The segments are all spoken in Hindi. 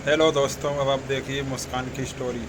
हेलो दोस्तों, अब आप देखिए मुस्कान की स्टोरी।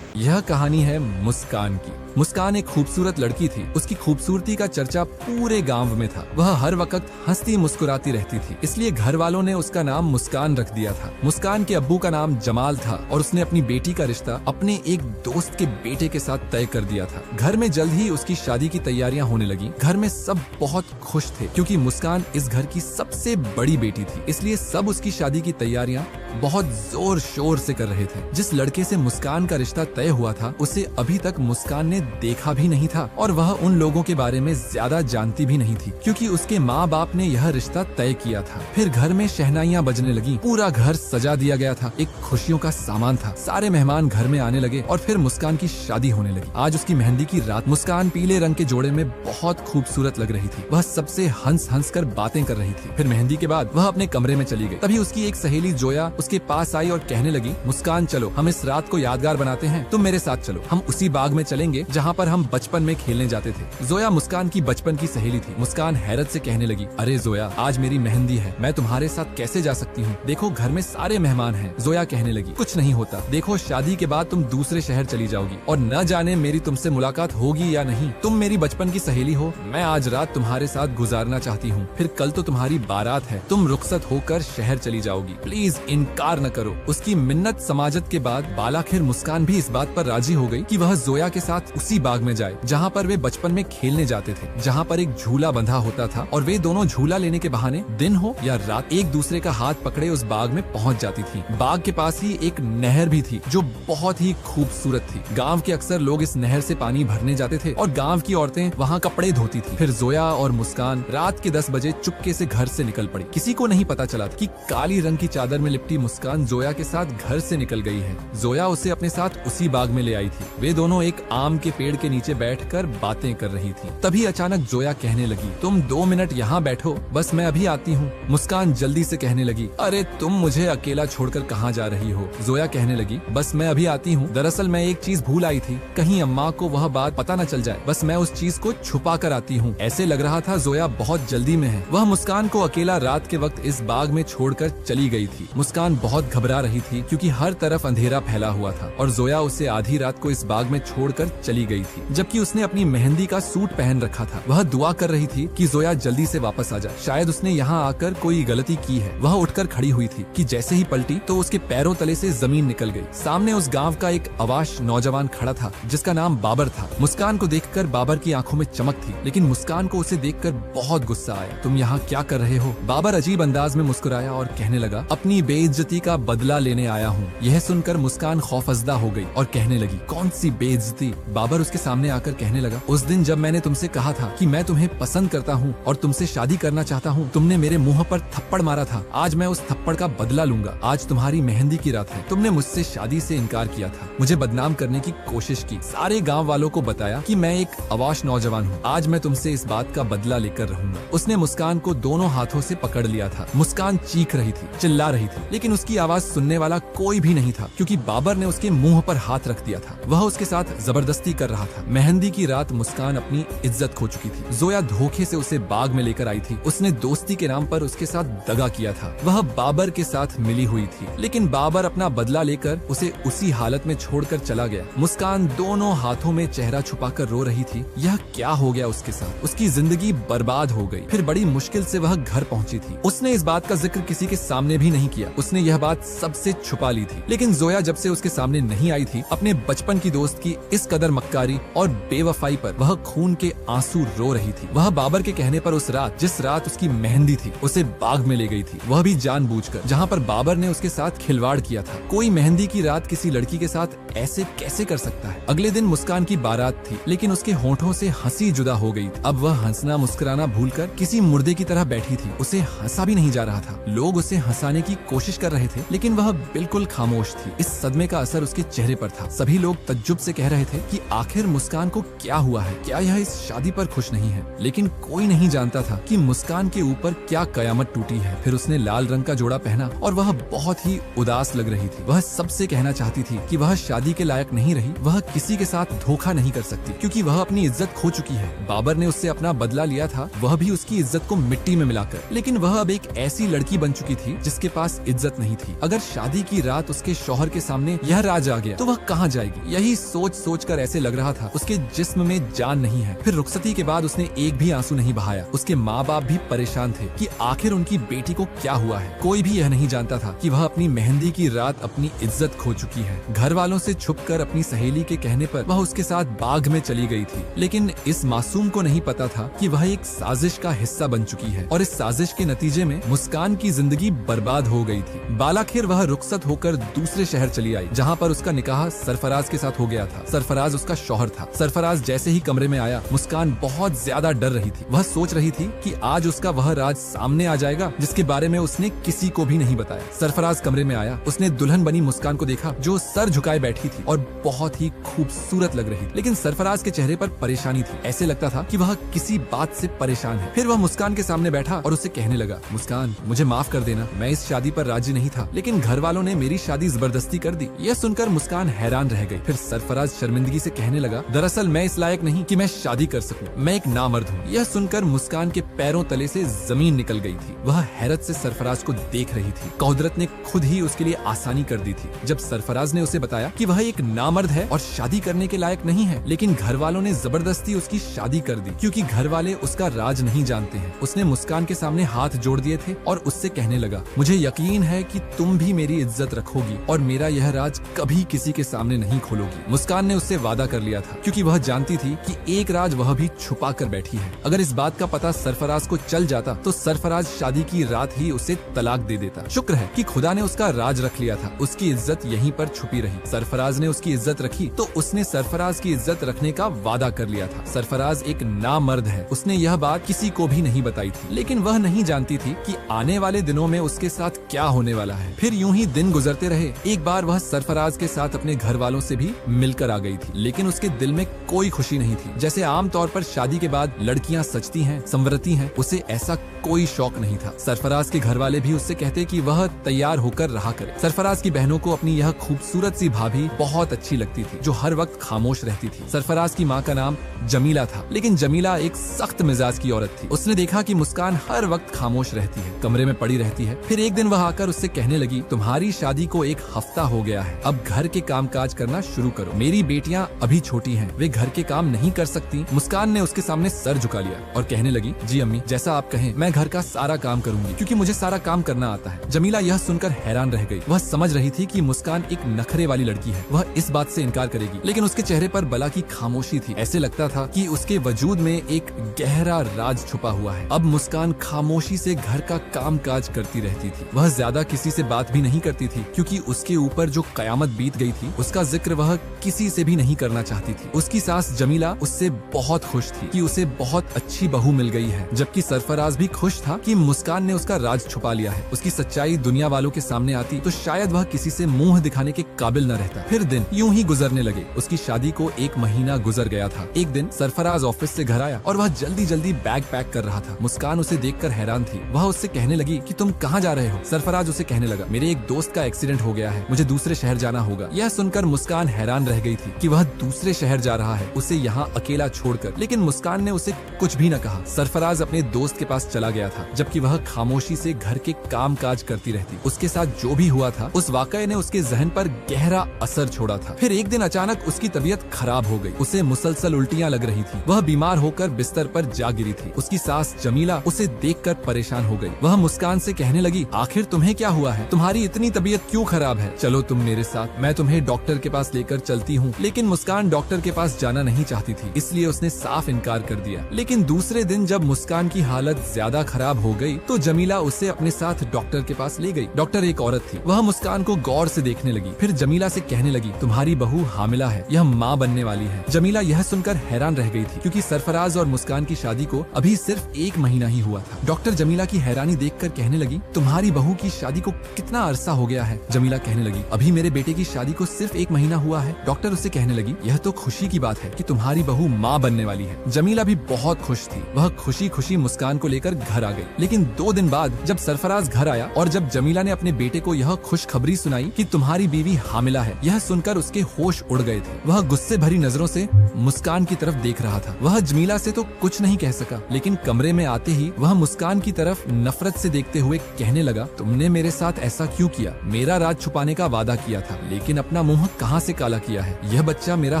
यह कहानी है मुस्कान की। मुस्कान एक खूबसूरत लड़की थी। उसकी खूबसूरती का चर्चा पूरे गांव में था। वह हर वक्त हंसती मुस्कुराती रहती थी, इसलिए घर वालों ने उसका नाम मुस्कान रख दिया था। मुस्कान के अब्बू का नाम जमाल था और उसने अपनी बेटी का रिश्ता अपने एक दोस्त के बेटे के साथ तय कर दिया था। घर में जल्द ही उसकी शादी की तैयारियां होने लगी। घर में सब बहुत खुश थे क्योंकि मुस्कान इस घर की सबसे बड़ी बेटी थी, इसलिए सब उसकी शादी की तैयारियां बहुत जोर शोर से कर रहे थे। जिस लड़के से मुस्कान का रिश्ता तय हुआ था उसे अभी तक मुस्कान ने देखा भी नहीं था और वह उन लोगों के बारे में ज्यादा जानती भी नहीं थी क्योंकि उसके माँ बाप ने यह रिश्ता तय किया था। फिर घर में शहनाइयाँ बजने लगी, पूरा घर सजा दिया गया था, एक खुशियों का सामान था। सारे मेहमान घर में आने लगे और फिर मुस्कान की शादी होने लगी। आज उसकी मेहंदी की रात। मुस्कान पीले रंग के जोड़े में बहुत खूबसूरत लग रही थी। वह सबसे हंस हंस कर बातें कर रही थी। फिर मेहंदी के बाद वह अपने कमरे में चली गई। तभी उसकी एक सहेली जोया उसके पास आई और कहने लगी, मुस्कान चलो, हम इस रात को यादगार बनाते हैं, तुम मेरे साथ चलो, हम उसी बाग में चलेंगे जहाँ पर हम बचपन में खेलने जाते थे। जोया मुस्कान की बचपन की सहेली थी। मुस्कान हैरत से कहने लगी, अरे जोया, आज मेरी मेहंदी है, मैं तुम्हारे साथ कैसे जा सकती हूँ? देखो घर में सारे मेहमान हैं। जोया कहने लगी, कुछ नहीं होता, देखो शादी के बाद तुम दूसरे शहर चली जाओगी और न जाने मेरी तुमसे मुलाकात होगी या नहीं। तुम मेरी बचपन की सहेली हो, मैं आज रात तुम्हारे साथ गुजारना चाहती हूँ, फिर कल तो तुम्हारी बारात है, तुम रुखसत होकर शहर चली जाओगी, प्लीज इनकार न करो। उसकी मिन्नत समाजत के बाद बालाखिर मुस्कान भी इस बात पर राजी हो गई कि वह जोया के साथ उसी बाग में जाए जहाँ पर वे बचपन में खेलने जाते थे, जहाँ पर एक झूला बंधा होता था और वे दोनों झूला लेने के बहाने दिन हो या रात एक दूसरे का हाथ पकड़े उस बाग में पहुँच जाती थी। बाग के पास ही एक नहर भी थी जो बहुत ही खूबसूरत थी। गाँव के अक्सर लोग इस नहर से पानी भरने जाते थे और गाँव की औरतें वहाँ कपड़े धोती थी। फिर जोया और मुस्कान रात के 10 बजे चुपके से घर से निकल पड़ी। किसी को नहीं पता चला कि काली रंग की चादर में लिपटी मुस्कान जोया के साथ घर से निकल गई है। जोया उसे अपने साथ उसी बाग में ले आई थी। वे दोनों एक आम के पेड़ के नीचे बैठकर बातें कर रही थी। तभी अचानक जोया कहने लगी, तुम 2 मिनट यहाँ बैठो, बस मैं अभी आती हूँ। मुस्कान जल्दी से कहने लगी, अरे तुम मुझे अकेला छोड़कर कहाँ जा रही हो? जोया कहने लगी, बस मैं अभी आती हूँ, दरअसल मैं एक चीज भूल आई थी, कहीं अम्मा को वह बात पता न चल जाए, बस मैं उस चीज को छुपा कर आती हूँ। ऐसे लग रहा था जोया बहुत जल्दी में है। वह मुस्कान को अकेला रात के वक्त इस बाग में छोड़कर चली गई थी। मुस्कान बहुत घबरा रही थी क्योंकि हर तरफ अंधेरा फैला हुआ था और जोया उसे आधी रात को इस बाग में छोड़कर चली गई थी, जबकि उसने अपनी मेहंदी का सूट पहन रखा था। वह दुआ कर रही थी कि जोया जल्दी से वापस आ जाए, शायद उसने यहाँ आकर कोई गलती की है। वह उठकर खड़ी हुई थी कि जैसे ही पलटी तो उसके पैरों तले से जमीन निकल गई। सामने उस गांव का एक अवाश नौजवान खड़ा था जिसका नाम बाबर था। मुस्कान को देखकर बाबर की आंखों में चमक थी, लेकिन मुस्कान को उसे देखकर बहुत गुस्सा आया। तुम यहाँ क्या कर रहे हो? बाबर अजीब अंदाज में मुस्कुराया और कहने लगा, अपनी बेइज्जती का बदला लेने आया हूँ। यह सुनकर मुस्कान खौफजदा हो गई और कहने लगी, कौन सी बेइज्जती? बाबर उसके सामने आकर कहने लगा, उस दिन जब मैंने तुमसे कहा था कि मैं तुम्हें पसंद करता हूँ और तुमसे शादी करना चाहता हूँ, तुमने मेरे मुंह पर थप्पड़ मारा था। आज मैं उस थप्पड़ का बदला लूंगा। आज तुम्हारी मेहंदी की रात है, तुमने मुझसे शादी से इनकार किया था, मुझे बदनाम करने की कोशिश की, सारे गाँव वालों को बताया कि मैं एक अवाश नौजवान हूँ। आज मैं तुमसे इस बात का बदला लेकर रहूंगा। उसने मुस्कान को दोनों हाथों से पकड़ लिया था। मुस्कान चीख रही थी, चिल्ला रही थी, लेकिन उसकी आवाज सुनने वाला कोई भी नहीं था क्योंकि बाबर ने उसके मुंह पर हाथ रख दिया था। वह उसके साथ जबरदस्ती कर रहा था। मेहंदी की रात मुस्कान अपनी इज्जत खो चुकी थी। जोया धोखे से उसे बाग में लेकर आई थी। उसने दोस्ती के नाम पर उसके साथ दगा किया था। वह बाबर के साथ मिली हुई थी, लेकिन बाबर अपना बदला लेकर उसे उसी हालत में छोड़कर चला गया। मुस्कान दोनों हाथों में चेहरा छुपाकर रो रही थी। यह क्या हो गया उसके साथ? उसकी जिंदगी बर्बाद हो गई। फिर बड़ी मुश्किल से वह घर पहुंची थी। उसने इस बात का जिक्र किसी के सामने भी नहीं किया। उसने यह बात सबसे छुपा ली थी। लेकिन जोया जब से उसके सामने नहीं आई थी, अपने बचपन की दोस्त की इस कदर मक्कारी और बेवफाई पर वह खून के आंसू रो रही थी। वह बाबर के कहने पर उस रात, जिस रात उसकी मेहंदी थी, उसे बाग में ले गई थी, वह भी जानबूझकर, जहाँ पर बाबर ने उसके साथ खिलवाड़ किया था। कोई मेहंदी की रात किसी लड़की के साथ ऐसे कैसे कर सकता है? अगले दिन मुस्कान की बारात थी, लेकिन उसके होठों से हंसी जुदा हो गई थी। अब वह हंसना मुस्कुराना भूलकर किसी मुर्दे की तरह बैठी थी। उसे हंसा भी नहीं जा रहा था। लोग उसे हंसाने की कोशिश कर रहे थे, लेकिन वह बिल्कुल खामोश थी। इस सदमे का असर उसके चेहरे पर था। था। सभी लोग तज्जुब से कह रहे थे कि आखिर मुस्कान को क्या हुआ है, क्या यह इस शादी पर खुश नहीं है। लेकिन कोई नहीं जानता था कि मुस्कान के ऊपर क्या कयामत टूटी है। फिर उसने लाल रंग का जोड़ा पहना और वह बहुत ही उदास लग रही थी। वह सबसे कहना चाहती थी कि वह शादी के लायक नहीं रही, वह किसी के साथ धोखा नहीं कर सकती क्योंकि वह अपनी इज्जत खो चुकी है। बाबर ने उससे अपना बदला लिया था, वह भी उसकी इज्जत को मिट्टी में मिलाकर। लेकिन वह अब एक ऐसी लड़की बन चुकी थी जिसके पास इज्जत नहीं थी। अगर शादी की रात उसके शौहर के सामने यह राज आ गया तो वह कहाँ जाएगी। यही सोच सोच कर ऐसे लग रहा था उसके जिस्म में जान नहीं है। फिर रुखसती के बाद उसने एक भी आंसू नहीं बहाया। उसके माँ बाप भी परेशान थे कि आखिर उनकी बेटी को क्या हुआ है। कोई भी यह नहीं जानता था कि वह अपनी मेहंदी की रात अपनी इज्जत खो चुकी है। घर वालों से छुपकर अपनी सहेली के कहने पर वह उसके साथ बाग में चली गई थी। लेकिन इस मासूम को नहीं पता था कि वह एक साजिश का हिस्सा बन चुकी है और इस साजिश के नतीजे में मुस्कान की जिंदगी बर्बाद हो गई थी। बालाखिर वह रुखसत होकर दूसरे शहर चली आई जहाँ पर उसका निकाह सरफराज के साथ हो गया था। सरफराज उसका शौहर था। सरफराज जैसे ही कमरे में आया, मुस्कान बहुत ज्यादा डर रही थी। वह सोच रही थी कि आज उसका वह राज सामने आ जाएगा जिसके बारे में उसने किसी को भी नहीं बताया। सरफराज कमरे में आया, उसने दुल्हन बनी मुस्कान को देखा जो सर झुकाए बैठी थी और बहुत ही खूबसूरत लग रही थी। लेकिन सरफराज के चेहरे पर परेशानी थी, ऐसे लगता था कि वह किसी बात से परेशान है। फिर वह मुस्कान के सामने बैठा और उससे कहने लगा, मुस्कान मुझे माफ कर देना, मैं इस शादी पर राजी नहीं था लेकिन घर वालों ने मेरी शादी जबरदस्ती कर दी। यह सुनकर मुस्कान हैरान रह गई। फिर सरफराज शर्मिंदगी से कहने लगा, दरअसल मैं इस लायक नहीं कि मैं शादी कर सकूं, मैं एक नामर्द हूँ। यह सुनकर मुस्कान के पैरों तले से जमीन निकल गई थी। वह हैरत से सरफराज को देख रही थी। कुदरत ने खुद ही उसके लिए आसानी कर दी थी। जब सरफराज ने उसे बताया कि वह एक नामर्द है और शादी करने के लायक नहीं है, लेकिन घर वालों ने जबरदस्ती उसकी शादी कर दी क्योंकि घर वाले उसका राज नहीं जानते हैं, उसने मुस्कान के सामने हाथ जोड़ दिए थे और उससे कहने लगा, मुझे यकीन है कि तुम भी मेरी इज्जत रखोगी और मेरा यह राज कभी किसी के सामने नहीं खोलोगी। मुस्कान ने उससे वादा कर लिया था क्योंकि वह जानती थी कि एक राज वह भी छुपा कर बैठी है। अगर इस बात का पता सरफराज को चल जाता तो सरफराज शादी की रात ही उसे तलाक दे देता। शुक्र है कि खुदा ने उसका राज रख लिया था, उसकी इज्जत यहीं पर छुपी रही। सरफराज ने उसकी इज्जत रखी तो उसने सरफराज की इज्जत रखने का वादा कर लिया था। सरफराज एक नामर्द है, उसने यह बात किसी को भी नहीं बताई थी, लेकिन वह नहीं जानती थी कि आने वाले दिनों में उसके साथ क्या होने वाला है। फिर यूं ही दिन गुजरते रहे। एक बार वह सरफराज के साथ अपने घर वालों से भी मिलकर आ गई थी, लेकिन उसके दिल में कोई खुशी नहीं थी। जैसे आमतौर पर शादी के बाद लड़कियां सजती हैं, संवरती हैं, उसे ऐसा कोई शौक नहीं था। सरफराज के घर वाले भी उससे कहते कि वह तैयार होकर रहा करे। सरफराज की बहनों को अपनी यह खूबसूरत सी भाभी बहुत अच्छी लगती थी जो हर वक्त खामोश रहती थी। सरफराज की माँ का नाम जमीला था, लेकिन जमीला एक सख्त मिजाज की औरत थी। उसने देखा कि मुस्कान हर वक्त खामोश रहती है, कमरे में पड़ी रहती है। फिर एक दिन वह आकर उससे कहने लगी, तुम्हारी शादी को 1 हफ्ता हो गया है, अब घर के काम काज करना शुरू करो। मेरी बेटियां अभी छोटी हैं, वे घर के काम नहीं कर सकती। मुस्कान ने उसके सामने सर झुका लिया और कहने लगी, जी अम्मी, जैसा आप कहें मैं घर का सारा काम करूंगी क्योंकि मुझे सारा काम करना आता है। जमीला यह सुनकर हैरान रह गई। वह समझ रही थी कि मुस्कान एक नखरे वाली लड़की है, वह इस बात से इनकार करेगी, लेकिन उसके चेहरे पर बला की खामोशी थी। ऐसे लगता था कि उसके वजूद में एक गहरा राज छुपा हुआ है। अब मुस्कान खामोशी से घर का काम काज करती रहती थी। वह ज्यादा किसी से बात भी नहीं करती थी क्योंकि उसके ऊपर जो कयामत बीत गई थी उसका जिक्र वह किसी से भी नहीं करना चाहती थी। उसकी सास जमीला उससे बहुत खुश थी कि उसे बहुत अच्छी बहू मिल गई है, जबकि सरफराज भी खुश था कि मुस्कान ने उसका राज छुपा लिया है। उसकी सच्चाई दुनिया वालों के सामने आती तो शायद वह किसी से मुंह दिखाने के काबिल न रहता। फिर दिन यूं ही गुजरने लगे। उसकी शादी को 1 महीना गुजर गया था। एक दिन सरफराज ऑफिस से घर आया और वह जल्दी जल्दी बैग पैक कर रहा था। मुस्कान उसे देखकर हैरान थी। वह उससे कहने लगी कि तुम कहाँ जा रहे हो? सरफराज उसे कहने लगा, मेरे एक दोस्त का एक्सीडेंट हो गया है, मुझे दूसरे शहर जाना होगा। यह सुनकर मुस्कान हैरान रह गई थी कि वह दूसरे शहर जा रहा है, उसे यहाँ अकेला छोड़कर। लेकिन मुस्कान ने उसे कुछ भी न कहा। सरफराज अपने दोस्त के पास चला गया था, जबकि वह खामोशी से घर के काम काज करती रहती। उसके साथ जो भी हुआ था उस वाकये ने उसके जहन पर गहरा असर छोड़ा था। फिर एक दिन अचानक उसकी तबीयत खराब हो गई। उसे मुसलसल उल्टियां लग रही थी। वह बीमार होकर बिस्तर पर जा गिरी थी। उसकी सास जमीला उसे देखकर परेशान हो गई। वह मुस्कान से कहने लगी, आखिर तुम्हें क्या हुआ है? तुम्हारी इतनी तबीयत क्यों खराब है? चलो तुम मेरे साथ, मैं तुम्हें डॉक्टर के पास लेकर चलती हूँ। लेकिन मुस्कान डॉक्टर के पास जाना नहीं चाहती थी, इसलिए उसने साफ इनकार कर दिया। लेकिन दूसरे दिन जब मुस्कान की हालत ज्यादा खराब हो गई तो जमीला उसे अपने साथ डॉक्टर के पास ले गई। डॉक्टर एक औरत थी। वह मुस्कान को गौर से देखने लगी। फिर जमीला से कहने लगी, तुम्हारी बहू हामिला है, यह माँ बनने वाली है। जमीला यह सुनकर हैरान रह गई थी क्योंकि सरफराज और मुस्कान की शादी को अभी सिर्फ 1 महीना ही हुआ था। डॉक्टर जमीला की हैरानी देखकर कहने लगी, तुम्हारी बहू की शादी को कितना अरसा हो गया है? जमीला कहने लगी, अभी मेरे बेटे की शादी को सिर्फ 1 महीना हुआ है। डॉक्टर उससे कहने लगी, यह तो खुशी की बात है कि तुम्हारी बहू माँ बनने वाली है। जमीला भी बहुत खुश थी। वह खुशी खुशी मुस्कान को लेकर घर आ गई। लेकिन 2 दिन बाद जब सरफराज घर आया और जब जमीला ने अपने बेटे को यह खुशखबरी सुनाई कि तुम्हारी बीवी हामिला है, यह सुनकर उसके होश उड़ गए थे। वह गुस्से भरी नजरों से मुस्कान की तरफ देख रहा था। वह जमीला से तो कुछ नहीं कह सका, लेकिन कमरे में आते ही वह मुस्कान की तरफ नफरत से देखते हुए कहने लगा, तुमने मेरे साथ ऐसा क्यों किया? मेरा राज छुपाने का वादा किया था, लेकिन अपना मुंह कहां से काला किया है? यह बच्चा मेरा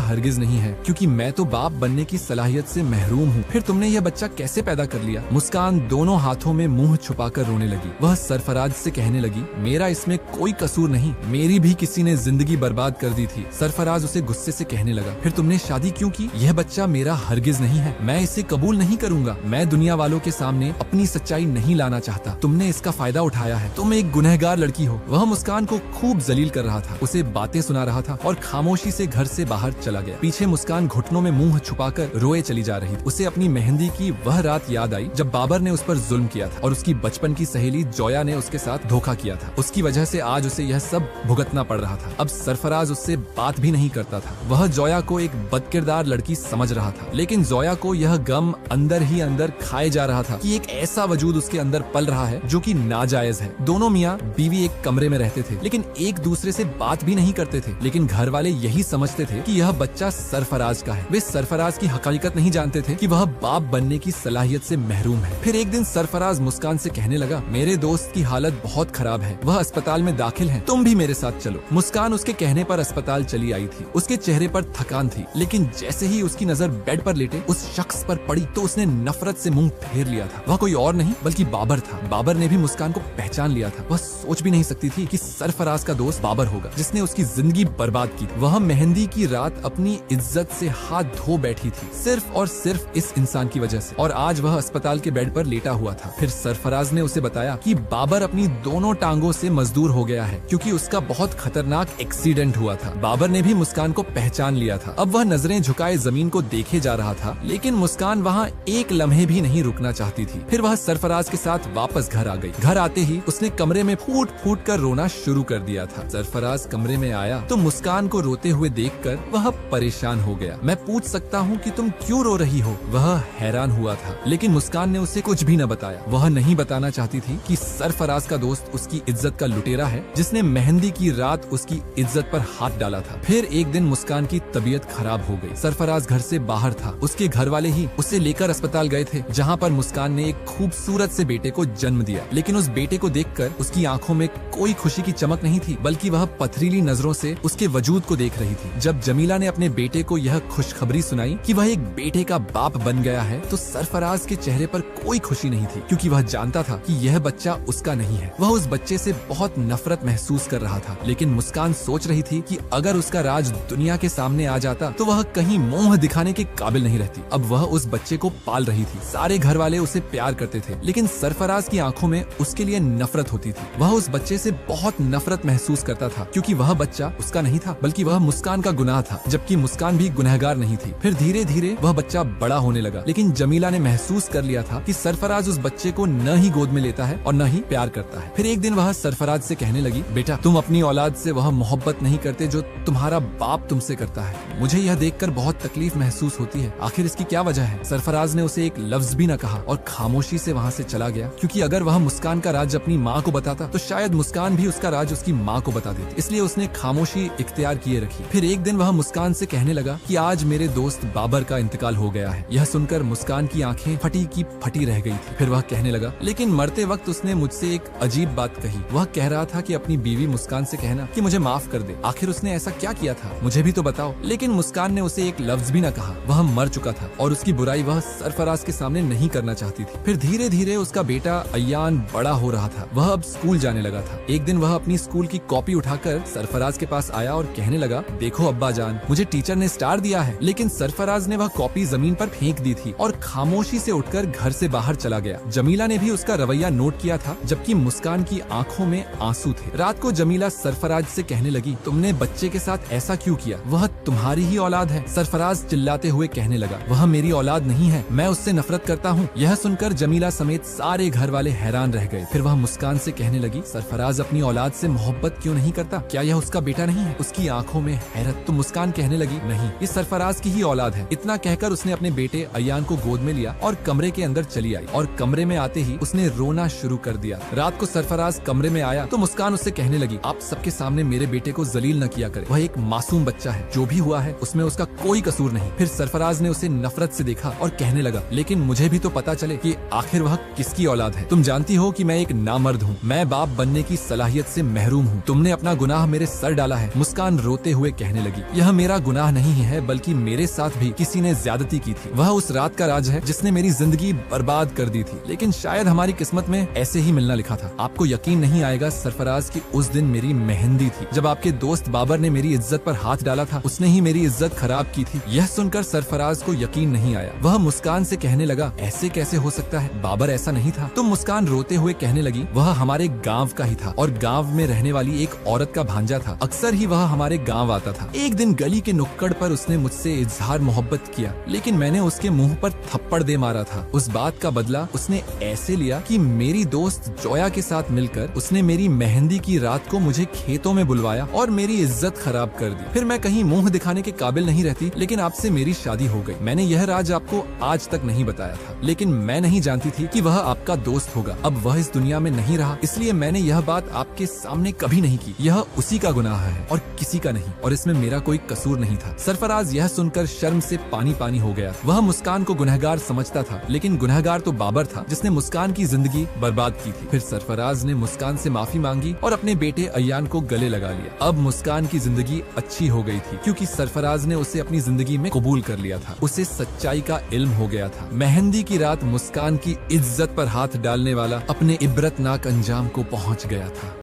हरगिज नहीं है, क्योंकि मैं तो बाप बनने की सलाहियत से महरूम हूँ। फिर तुमने यह बच्चा कैसे पैदा कर लिया? मुस्कान दोनों हाथों में मुंह छुपाकर रोने लगी। वह सरफराज से कहने लगी, मेरा इसमें कोई कसूर नहीं, मेरी भी किसी ने जिंदगी बर्बाद कर दी थी। सरफराज उसे गुस्से से कहने लगा, फिर तुमने शादी क्यों की? यह बच्चा मेरा हरगिज नहीं है, मैं इसे कबूल नहीं करूंगा। मैं दुनिया वालों के सामने अपनी सच्चाई नहीं लाना चाहता। तुमने इसका फायदा उठाया है। तुम एक गुनहगार लड़की हो। वह मुस्कान को खूब जलील कर रहा था, उसे बातें सुना रहा था और खामोशी से घर से बाहर चला गया। पीछे मुस्कान घुटनों में मुंह छुपाकर रोए चली जा रही थी। उसे अपनी मेहंदी की वह रात याद आई जब बाबर ने उस पर जुल्म किया था और उसकी बचपन की सहेली जोया ने उसके साथ धोखा किया था। उसकी वजह से आज उसे यह सब भुगतना पड़ रहा था। अब सरफराज उससे बात भी नहीं करता था। वह जोया को एक बदकिरदार लड़की समझ रहा था, लेकिन जोया को यह गम अंदर ही अंदर खाए जा रहा था कि एक ऐसा वजूद उसके अंदर पल रहा है जो कि नाजायज है। दोनों मियाँ बीवी एक कमरे में रहते थे, लेकिन एक दूसरे से बात भी नहीं करते थे। लेकिन घर वाले यही समझते थे कि यह बच्चा सरफराज का है। वे सरफराज की हकीकत नहीं जानते थे कि वह बाप बनने की सलाहियत से महरूम है। फिर एक दिन सरफराज मुस्कान से कहने लगा, मेरे दोस्त की हालत बहुत खराब है, वह अस्पताल में दाखिल है, तुम भी मेरे साथ चलो। मुस्कान उसके कहने पर अस्पताल चली आई थी। उसके चेहरे पर थकान थी, लेकिन जैसे ही उसकी नजर बेड पर लेटे उस शख्स पर पड़ी तो उसने नफरत से मुंह फेर लिया था। वह कोई और नहीं बल्कि बाबर था। बाबर ने भी मुस्कान को पहचान लिया था। वह सोच भी नहीं सकती थी कि सरफराज का दोस्त बाबर होगा, जिसने उसकी जिंदगी बर्बाद की। वह मेहंदी की रात अपनी इज्जत से हाथ धो बैठी थी, सिर्फ और सिर्फ इस इंसान की वजह से, और आज वह अस्पताल के बेड पर लेटा हुआ था। फिर सरफराज ने उसे बताया कि बाबर अपनी दोनों टांगों से मजदूर हो गया है, क्योंकि उसका बहुत खतरनाक एक्सीडेंट हुआ था। बाबर ने भी मुस्कान को पहचान लिया था। अब वह नजरें झुकाए जमीन को देखे जा रहा था, लेकिन मुस्कान वहाँ एक लम्हे भी नहीं रुकना चाहती थी। फिर वह सरफराज के साथ वापस घर आ गई। घर आते ही उसने कमरे में फूट फूट कर रोना शुरू कर दिया था। सरफराज कमरे में आया तो मुस्कान को रोते हुए देखकर वह परेशान हो गया। मैं पूछ सकता हूँ कि तुम क्यों रो रही हो? वह हैरान हुआ था, लेकिन मुस्कान ने उसे कुछ भी न बताया। वह नहीं बताना चाहती थी कि सरफराज का दोस्त उसकी इज्जत का लुटेरा है, जिसने मेहंदी की रात उसकी इज्जत पर हाथ डाला था। फिर एक दिन मुस्कान की तबीयत खराब हो गई। सरफराज घर से बाहर था। उसके घर वाले ही उसे लेकर अस्पताल गए थे, जहाँ पर मुस्कान ने एक खूबसूरत से बेटे को जन्म दिया। लेकिन उस बेटे को देखकर उसकी आंखों में कोई खुशी की चमक नहीं थी, बल्कि वह पथरीली नजरों से उसके वजूद को देख रही थी। जब जमीला ने अपने बेटे को यह खुशखबरी सुनाई कि वह एक बेटे का बाप बन गया है, तो सरफराज के चेहरे पर कोई खुशी नहीं थी, क्योंकि वह जानता था कि यह बच्चा उसका नहीं है। वह उस बच्चे से बहुत नफरत महसूस कर रहा था। लेकिन मुस्कान सोच रही थी कि अगर उसका राज दुनिया के सामने आ जाता तो वह कहीं मुंह दिखाने के काबिल नहीं रहती। अब वह उस बच्चे को पाल रही थी। सारे घर वाले उसे प्यार करते थे, लेकिन सरफराज की आंखों में उसके लिए नफरत होती थी। वह उस बच्चे से बहुत नफरत महसूस करता था, क्योंकि वह बच्चा उसका नहीं था, बल्कि वह मुस्कान का गुनाह था, जबकि मुस्कान भी गुनहगार नहीं थी। फिर धीरे धीरे वह बच्चा बड़ा होने लगा, लेकिन जमीला ने महसूस कर लिया था कि सरफराज उस बच्चे को न ही गोद में लेता है और न ही प्यार करता है। फिर एक दिन वह सरफराज से कहने लगी, बेटा, तुम अपनी औलाद से वह मोहब्बत नहीं करते जो तुम्हारा बाप तुमसे करता है। मुझे यह देखकर बहुत तकलीफ महसूस होती है। आखिर इसकी क्या वजह है? सरफराज ने उसे एक लफ्ज भी न कहा और खामोशी से वहाँ से चला गया, क्योंकि अगर वह मुस्कान का राज अपनी माँ को बताता तो शायद मुस्कान भी उसका राज उसकी माँ को बता देती। इसलिए उसने खामोशी इख्तियार किए रखी। फिर एक दिन वह मुस्कान से कहने लगा कि आज मेरे दोस्त बाबर का इंतकाल हो गया है। यह सुनकर मुस्कान की आंखें फटी की फटी रह गई थी। फिर वह कहने लगा, लेकिन मरते वक्त उसने मुझसे एक अजीब बात कही। वह कह रहा था कि अपनी बीवी मुस्कान से कहना कि मुझे माफ कर दे। आखिर उसने ऐसा क्या किया था? मुझे भी तो बताओ। लेकिन मुस्कान ने उसे एक लफ्ज भी न कहा। वह मर चुका था और उसकी बुराई वह सरफराज के सामने नहीं करना चाहती थी। फिर धीरे धीरे उसका बेटा अयान बड़ा हो रहा था। वह अब स्कूल जाने लगा था। एक दिन वह अपनी स्कूल की कॉपी उठाकर सरफराज के पास आया और कहने लगा, देखो अब्बा जान, मुझे टीचर ने स्टार दिया है। लेकिन सरफराज ने वह कॉपी जमीन पर फेंक दी थी और खामोशी से उठकर घर से बाहर चला गया। जमीला ने भी उसका रवैया नोट किया था, जबकि मुस्कान की आंखों में आंसू थे। रात को जमीला सरफराज से कहने लगी, तुमने बच्चे के साथ ऐसा क्यों किया? वह तुम्हारी ही औलाद है। सरफराज चिल्लाते हुए कहने लगा, वह मेरी औलाद नहीं है, मैं उससे नफरत करता हूँ। यह सुनकर जमीला समेत सारे घर वाले हैरान रह गए। फिर वह मुस्कान से कहने लगी, सरफराज अपनी औलाद से मोहब्बत क्यों नहीं करता? क्या यह उसका बेटा नहीं है? उसकी आंखों में हैरत। तो मुस्कान कहने लगी, नहीं, ये सरफराज की ही औलाद है। इतना कहकर उसने अपने बेटे अयान को गोद में लिया और कमरे के अंदर चली आई और कमरे में आते ही उसने रोना शुरू कर दिया। रात को सरफराज कमरे में आया तो मुस्कान उससे कहने लगी, आप सबके सामने मेरे बेटे को जलील न किया करे, वह एक मासूम बच्चा है, जो भी हुआ है उसमें उसका कोई कसूर नहीं। फिर सरफराज ने उसे नफरत से देखा और कहने लगा, लेकिन मुझे भी तो पता चले कि आखिर वह किसकी औलाद है। तुम जानती हो कि मैं एक नामर्द हूँ, मैं बाप बनने की सलाहियत से महरूम हूँ, तुमने अपना गुनाह मेरे सर डाला है। मुस्कान रोते हुए कहने लगी, यह मेरा गुनाह नहीं है, बल्कि मेरे साथ भी किसी ने ज्यादती की थी। वह उस रात का राज है जिसने मेरी जिंदगी बर्बाद कर दी थी, लेकिन शायद हमारी किस्मत में ऐसे ही मिलना लिखा था। आपको यकीन नहीं आएगा सरफराज की उस दिन मेरी मेहंदी थी। जब आपके दोस्त बाबर ने मेरी इज्जत पर हाथ डाला था, उसने ही मेरी इज्जत खराब की थी। यह सुनकर सरफराज को यकीन नहीं आया। वह मुस्कान से कहने लगा, ऐसे कैसे हो सकता है, बाबर ऐसा नहीं था। तो मुस्कान रोते हुए कहने लगी, वह हमारे गांव का ही था और गांव में रहने वाली एक औरत का भांजा था। अक्सर ही वह हमारे गांव आता था। एक दिन गली के नुक्कड़ पर उसने मुझसे इजहार मोहब्बत किया, लेकिन मैंने उसके मुंह पर थप्पड़ दे मारा था। उस बात का बदला उसने ऐसे लिया कि मेरी दोस्त जोया के साथ मिलकर उसने मेरी मेहंदी की रात को मुझे खेतों में बुलवाया और मेरी इज्जत खराब कर दी। फिर मैं कहीं मुंह दिखाने के काबिल नहीं रहती, लेकिन आपसे मेरी शादी हो गई। मैंने यह राज आपको आज तक नहीं बताया था, लेकिन मैं नहीं जानती थी कि वह आपका दोस्त होगा। अब वह इस दुनिया में नहीं रहा, इसलिए मैंने यह बात आपके सामने कभी नहीं की। यह उसी का गुनाह है और किसी का नहीं, और इसमें मेरा कोई कसूर नहीं था। सरफराज यह सुनकर शर्म से पानी पानी हो गया। वह मुस्कान को गुनहगार समझता था, लेकिन गुनहगार तो बाबर था जिसने मुस्कान की जिंदगी बर्बाद की थी। फिर सरफराज ने मुस्कान से माफी मांगी और अपने बेटे अयान को गले लगा लिया। अब मुस्कान की जिंदगी अच्छी हो गई थी, क्योंकि सरफराज ने उसे अपनी जिंदगी में कबूल कर लिया था। उसे सच्चाई का इल्म हो गया था। मेहंदी की रात मुस्कान की इज्जत पर हाथ डालने वाला अपने इबरतनाक अंजाम को पहुंच गया था।